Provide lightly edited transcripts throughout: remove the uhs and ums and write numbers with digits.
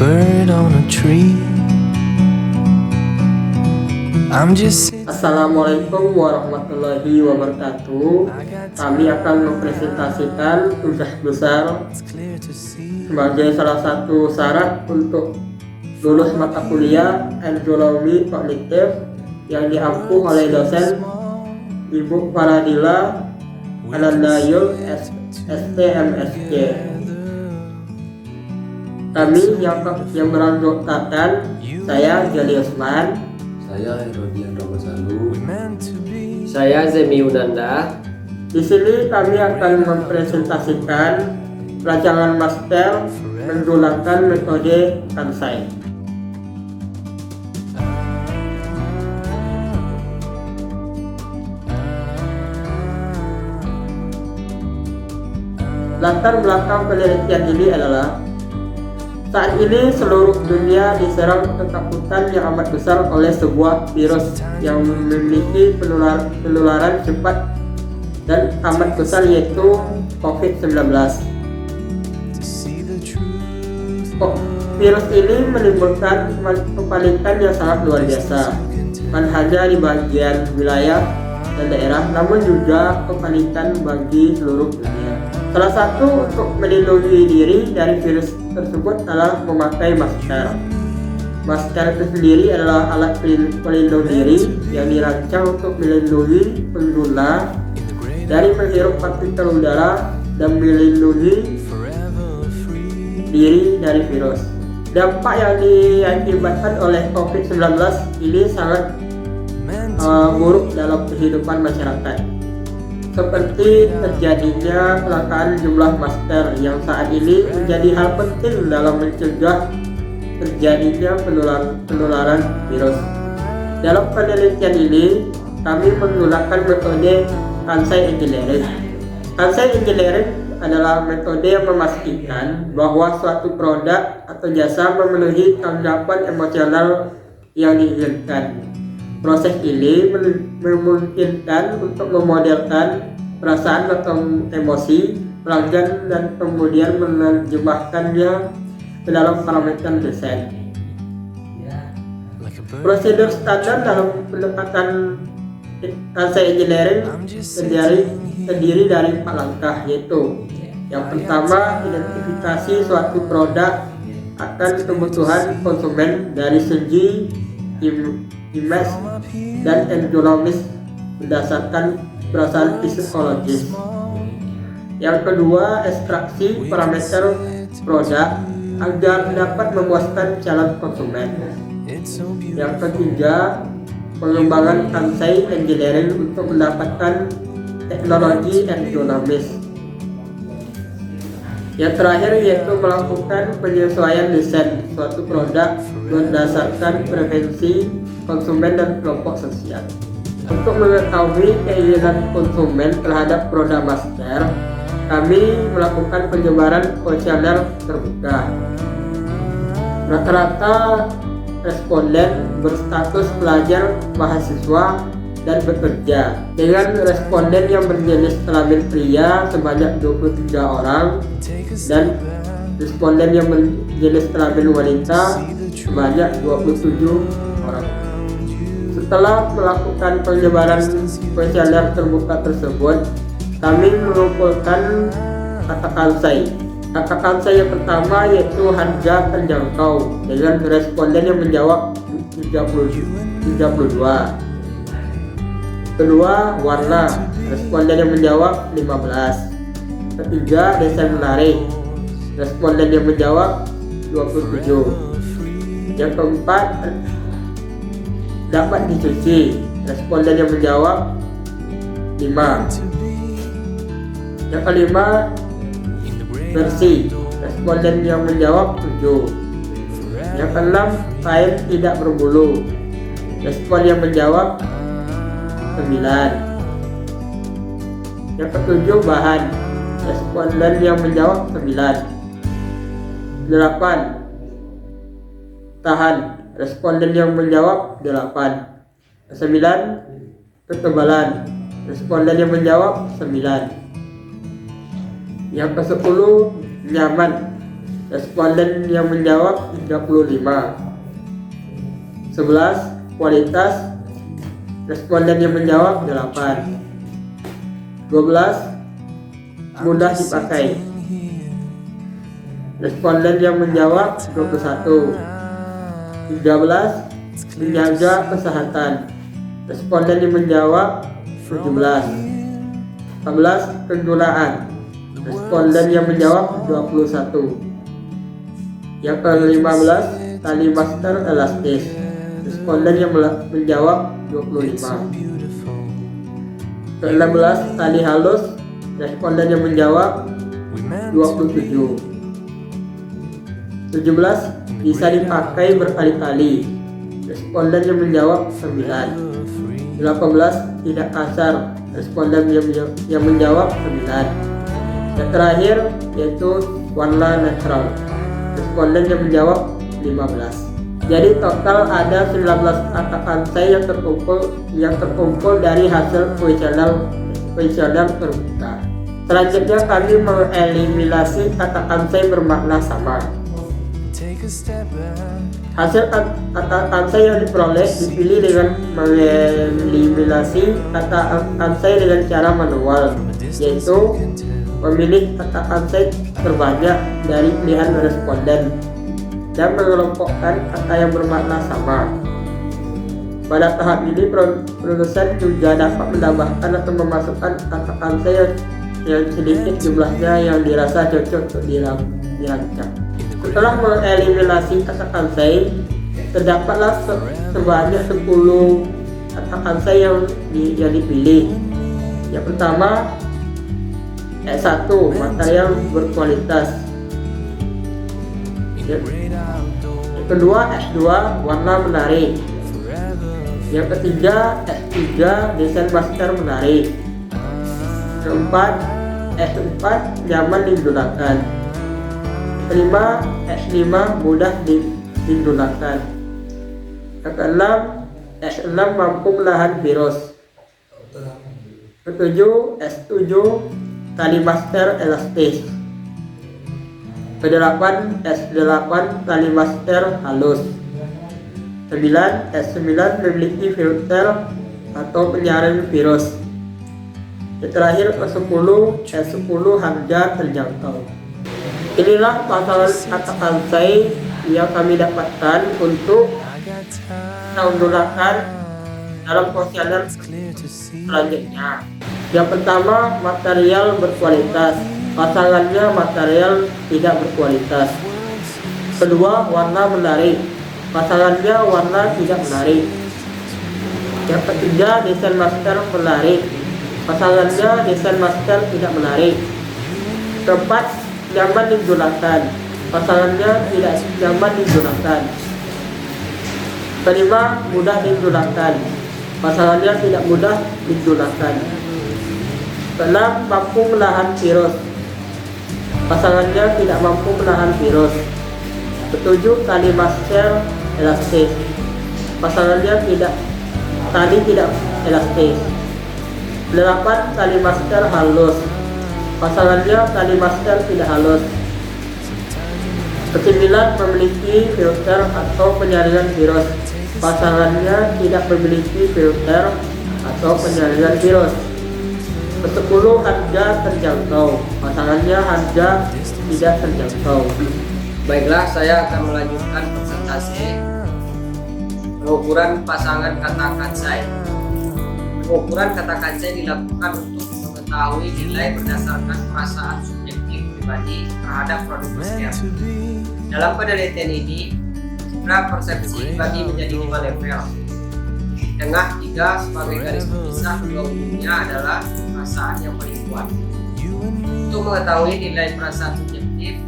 bird on a tree. I'm just Assalamualaikum warahmatullahi wabarakatuh. Kami akan mempresentasikan tugas besar sebagai salah satu syarat untuk lulus mata kuliah Ergonomi Kognitif yang diampu oleh dosen Ibu Faradila Anandayul STMSC. Kami yang beranggotakan saya Jali Usman, saya Herodian Ramasalu, saya Zemi Yunanda. Di sini kami akan mempresentasikan rancangan master menggunakan metode Kansai. Latar belakang penelitian ini adalah saat ini seluruh dunia diserang ketakutan yang amat besar oleh sebuah virus yang memiliki penularan cepat dan amat besar, yaitu COVID-19. Virus ini menimbulkan kepanikan yang sangat luar biasa, bukan hanya di bagian wilayah dan daerah, namun juga kepanikan bagi seluruh dunia. Salah satu untuk melindungi diri dari virus tersebut adalah memakai masker. Masker itu sendiri adalah alat pelindung diri yang dirancang untuk melindungi pengguna dari menghirup partikel udara dan melindungi diri dari virus. Dampak yang diakibatkan oleh COVID-19 ini sangat buruk dalam kehidupan masyarakat, seperti terjadinya kelangkaan jumlah masker yang saat ini menjadi hal penting dalam mencegah terjadinya penularan virus. Dalam penelitian ini, kami menggunakan metode Kansai Engineering. Kansai Engineering adalah metode yang memastikan bahwa suatu produk atau jasa memenuhi tanggapan emosional yang diinginkan. Proses ini memungkinkan untuk memodelkan perasaan atau emosi pelanggan dan kemudian menerjemahkannya ke dalam parameter desain. Prosedur standar dalam pendekatan Kansai Engineering terdiri dari 4 langkah, yaitu yang pertama, identifikasi suatu produk akan kebutuhan konsumen dari segi image dan ergonomis berdasarkan perasaan psikologis. Yang kedua, ekstraksi parameter produk agar dapat memuaskan calon konsumen. Yang ketiga, pengembangan Kansai Engineering untuk mendapatkan teknologi ergonomis. Yang terakhir yaitu melakukan penyesuaian desain suatu produk berdasarkan preferensi konsumen dan kelompok sosial. Untuk mengetahui keinginan konsumen terhadap produk masker, kami melakukan penyebaran kuesioner terbuka. Rata-rata responden berstatus pelajar, mahasiswa, dan bekerja, dengan responden yang berjenis kelamin pria sebanyak 23 orang dan responden yang berjenis kelamin wanita sebanyak 27 orang. Setelah melakukan penyebaran kuesioner terbuka tersebut, kami mengumpulkan kata Kansai. Kata Kansai yang pertama yaitu harga terjangkau dengan responden yang menjawab 32. Kedua, warna, responden yang menjawab 15. Ketiga, desain menarik, responden yang menjawab 27. Yang keempat, dapat dicuci, responden yang menjawab 5. Yang kelima, bersih, responden yang menjawab 7. Yang keenam, kain tidak berbulu, respon yang menjawab 9. Yang ketujuh, bahan, responden yang menjawab 9. 8. Tahan, responden yang menjawab 8. 9. Ketebalan, responden yang menjawab 9. Yang ke-10, nyaman, Responden yang menjawab 35. 11. Kualitas. Responden yang menjawab 8. 12. Mudah dipakai. Responden yang menjawab 21. 13. Menjaga kesehatan. Responden yang menjawab 17. 14. Penggunaan. Responden yang menjawab 21. Yang ke-15, tali master elastis. Responden yang menjawab 25. Ke-16, tali halus. Responden yang menjawab 27. 17, bisa dipakai berkali-kali. Responden yang menjawab 9. 18, tidak kasar. Responden yang menjawab 9. Yang terakhir yaitu warna netral. Responden yang menjawab 15. Jadi total ada 19 kata kansai yang terkumpul dari hasil kuesioner terbuka. Selanjutnya kami mengeliminasi kata kansai bermakna sama. Hasil kata kansai yang diperoleh dipilih dengan mengeliminasi kata kansai dengan cara manual, yaitu memilih kata kansai terbanyak dari pilihan responden dan mengelompokkan kata yang bermakna sama. Pada tahap ini produsen juga dapat menambahkan atau memasukkan kata kansai yang sedikit jumlahnya yang dirasa cocok untuk dirancang. Setelah mengeliminasi kata kansai, terdapatlah sebanyak 10 kata kansai yang dipilih. Yang pertama, S1, material berkualitas. Yang kedua, S2, warna menarik. Yang ketiga, S3, desain masker menarik. Keempat, S4, nyaman digunakan. Kelima, S5, mudah digunakan. Yang keenam, S6, mampu menahan virus. Ketujuh, S7, tali master elastis. Ke-8, S8, tali master halus. 9, S9 memiliki filter atau penyaring virus. Yang terakhir ke-10, S10 harga terjangkau. Inilah pasangan kata kansai yang kami dapatkan untuk kita gunakan dalam kuesioner selanjutnya. Yang pertama, material berkualitas. Pasangannya material tidak berkualitas. Kedua, warna menarik. Pasangannya warna tidak menarik. Yang ketiga, desain masker menarik. Pasangannya desain masker tidak menarik. Keempat, nyaman digunakan. Pasangannya tidak nyaman digunakan. Kelima, mudah digunakan. Pasangannya tidak mudah digunakan. Keenam, mampu menahan virus. Pasangannya tidak mampu menahan virus. Ketujuh, tali masker elastis. Pasangannya tidak elastis. 8, tali masker halus. Pasangannya tali masker tidak halus. 9, memiliki filter atau penyaringan virus. Pasangannya tidak memiliki filter atau penyaringan virus. 10, harga terjangkau. Pasangannya harga tidak terjangkau. Baiklah, saya akan melanjutkan presentasi pengukuran pasangan kata kansai. Pengukuran kata kansai dilakukan untuk mengetahui nilai berdasarkan perasaan subjektif pribadi terhadap produk masker. Dalam penelitian ini, skala persepsi dibagi menjadi 5 level. Tengah 3 sebagai garis pemisah, kedua ujungnya adalah perasaan yang paling kuat. Untuk mengetahui nilai perasaan subjektif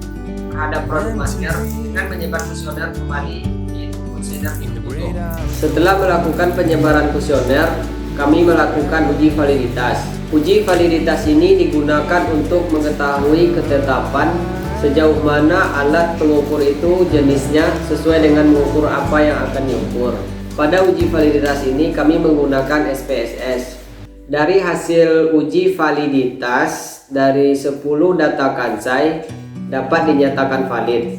terhadap produk masker dengan menyebar kuesioner kembali yaitu kuesioner tertutup. Setelah melakukan penyebaran kuesioner, kami melakukan uji validitas. Uji validitas ini digunakan untuk mengetahui ketetapan sejauh mana alat pengukur itu jenisnya sesuai dengan mengukur apa yang akan diukur. Pada uji validitas ini kami menggunakan SPSS. Dari hasil uji validitas dari 10 data kansai, dapat dinyatakan valid.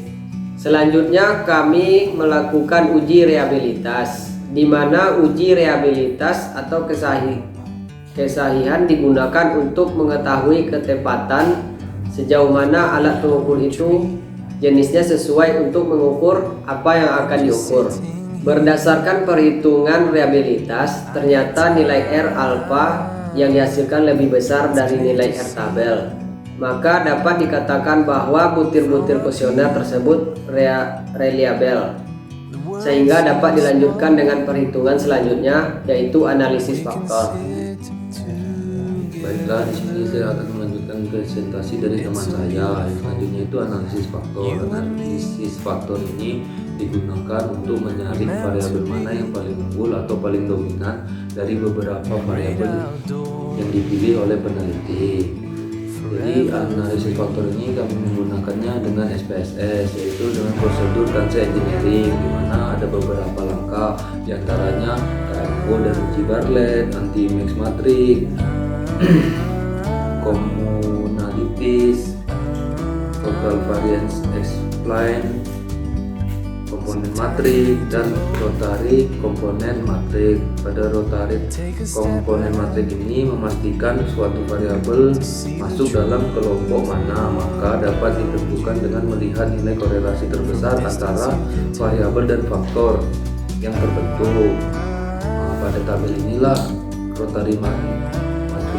Selanjutnya kami melakukan uji reabilitas, di mana uji reabilitas atau kesahihan digunakan untuk mengetahui ketepatan sejauh mana alat pengukur itu jenisnya sesuai untuk mengukur apa yang akan diukur. Berdasarkan perhitungan reabilitas, ternyata nilai R alfa yang dihasilkan lebih besar dari nilai R tabel. Maka dapat dikatakan bahwa butir-butir kuesioner tersebut reliable, sehingga dapat dilanjutkan dengan perhitungan selanjutnya, yaitu analisis faktor. Baiklah, di sini saya akan melanjutkan presentasi dari teman saya. Yang selanjutnya itu analisis faktor. Analisis faktor ini digunakan untuk menyaring variabel mana yang paling unggul atau paling dominan dari beberapa variabel yang dipilih oleh peneliti. Jadi analisis faktor ini kami menggunakannya dengan SPSS, yaitu dengan prosedur Kansai Engineering, di mana ada beberapa langkah, diantaranya KMO dan uji Bartlett, anti-mix matrix, communalities, total variance explain, komponen matrik, dan rotary komponen matrik. Pada rotary komponen matrik ini memastikan suatu variabel masuk dalam kelompok mana, maka dapat ditentukan dengan melihat nilai korelasi terbesar antara variabel dan faktor yang terbentuk. Pada tabel inilah rotary matrik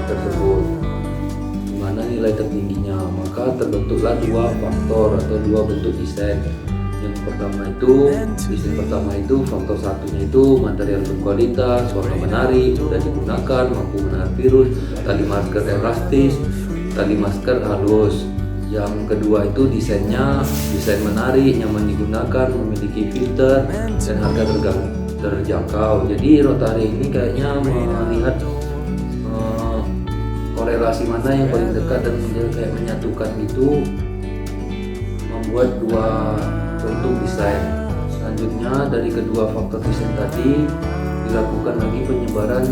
tersebut, di mana nilai tertingginya, maka terbentuklah dua faktor atau dua bentuk desain. Yang pertama itu, desain pertama itu faktor satunya itu material berkualitas, warna menarik, mudah digunakan, mampu menahan virus, tali masker elastis, tali masker halus. Yang kedua itu desainnya desain menarik, nyaman digunakan, memiliki filter, dan harga terjangkau. Jadi rotary ini kayaknya melihat korelasi mana yang paling dekat, dan dia kayak menyatukan itu, membuat dua bentuk desain. Selanjutnya dari kedua faktor desain tadi dilakukan lagi penyebaran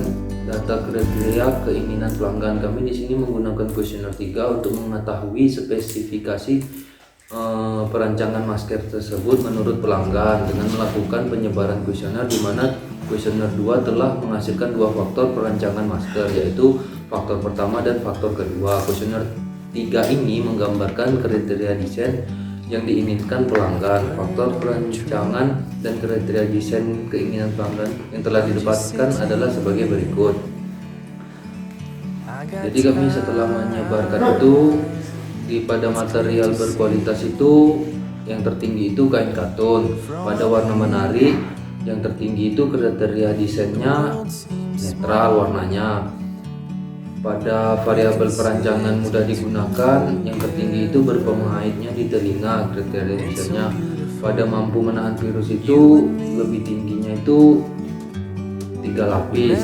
data kriteria keinginan pelanggan. Kami di sini menggunakan kuesioner 3 untuk mengetahui spesifikasi perancangan masker tersebut menurut pelanggan dengan melakukan penyebaran kuesioner, di mana kuesioner 2 telah menghasilkan dua faktor perancangan masker, yaitu faktor pertama dan faktor kedua. Kuesioner 3 ini menggambarkan kriteria desain yang diinginkan pelanggan, faktor perancangan dan kriteria desain keinginan pelanggan yang telah didapatkan adalah sebagai berikut. Jadi kami setelah menyebarkan itu pada material berkualitas itu, yang tertinggi itu kain katun, pada warna menarik yang tertinggi itu kriteria desainnya netral warnanya. Pada variabel perancangan mudah digunakan, yang tertinggi itu berpengaitnya di telinga, kriteria desainnya. Pada mampu menahan virus itu lebih tingginya itu 3 lapis.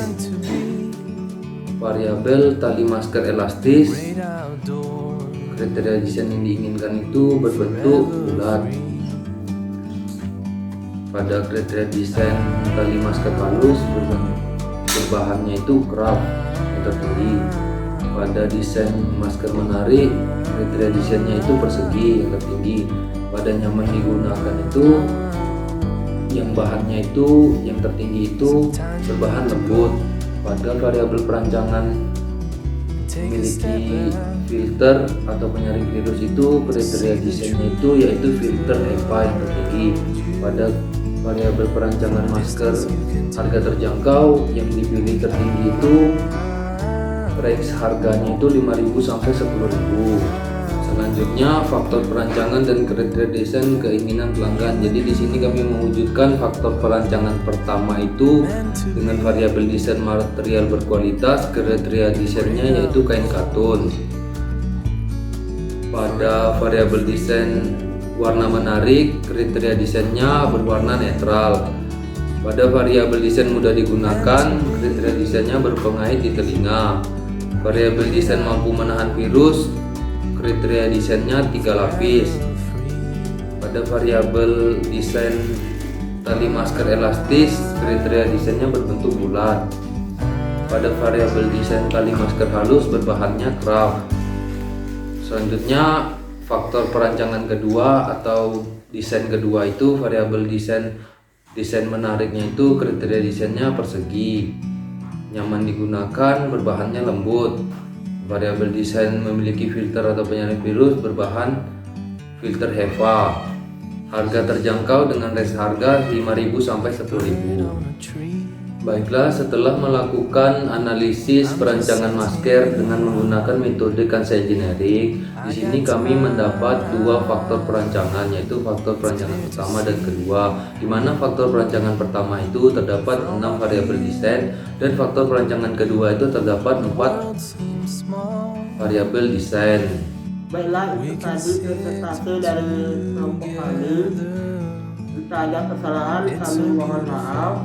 Variabel tali masker elastis, kriteria desain yang diinginkan itu berbentuk bulat. Pada kriteria desain tali masker halus berbahannya itu craft tertinggi. Pada desain masker menarik, kriteria desainnya itu persegi yang tertinggi. Pada nyaman digunakan itu, yang bahannya itu yang tertinggi itu berbahan lembut. Pada variabel perancangan memiliki filter atau penyaring virus itu, kriteria desainnya itu yaitu filter HEPA yang tertinggi. Pada variabel perancangan masker harga terjangkau, yang dipilih tertinggi itu range harganya itu 5.000 sampai 10.000. Selanjutnya faktor perancangan dan kriteria desain keinginan pelanggan. Jadi di sini kami mewujudkan faktor perancangan pertama itu dengan variabel desain material berkualitas, kriteria desainnya yaitu kain katun. Pada variabel desain warna menarik, kriteria desainnya berwarna netral. Pada variabel desain mudah digunakan, kriteria desainnya berpengait di telinga. Variabel desain mampu menahan virus, kriteria desainnya 3 lapis. Pada variabel desain tali masker elastis, kriteria desainnya berbentuk bulat. Pada variabel desain tali masker halus berbahannya craft. Selanjutnya faktor perancangan kedua atau desain kedua itu variabel desain menariknya itu kriteria desainnya persegi, nyaman digunakan, berbahannya lembut. Variabel desain memiliki filter atau penyaring virus berbahan filter HEPA. Harga terjangkau dengan range harga 5.000 sampai 10.000. Baiklah, setelah melakukan analisis perancangan masker dengan menggunakan metode Kansai Engineering, di sini kami mendapat dua faktor perancangan, yaitu faktor perancangan pertama dan kedua, di mana faktor perancangan pertama itu terdapat 6 variabel desain dan faktor perancangan kedua itu terdapat 4 variabel desain. Baiklah, itu tadi presentasi dari kelompok kami. Jika ada kesalahan, kami mohon maaf.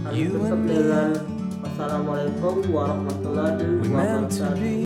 Kami tutup dengan wassalamualaikum warahmatullahi wabarakatuh.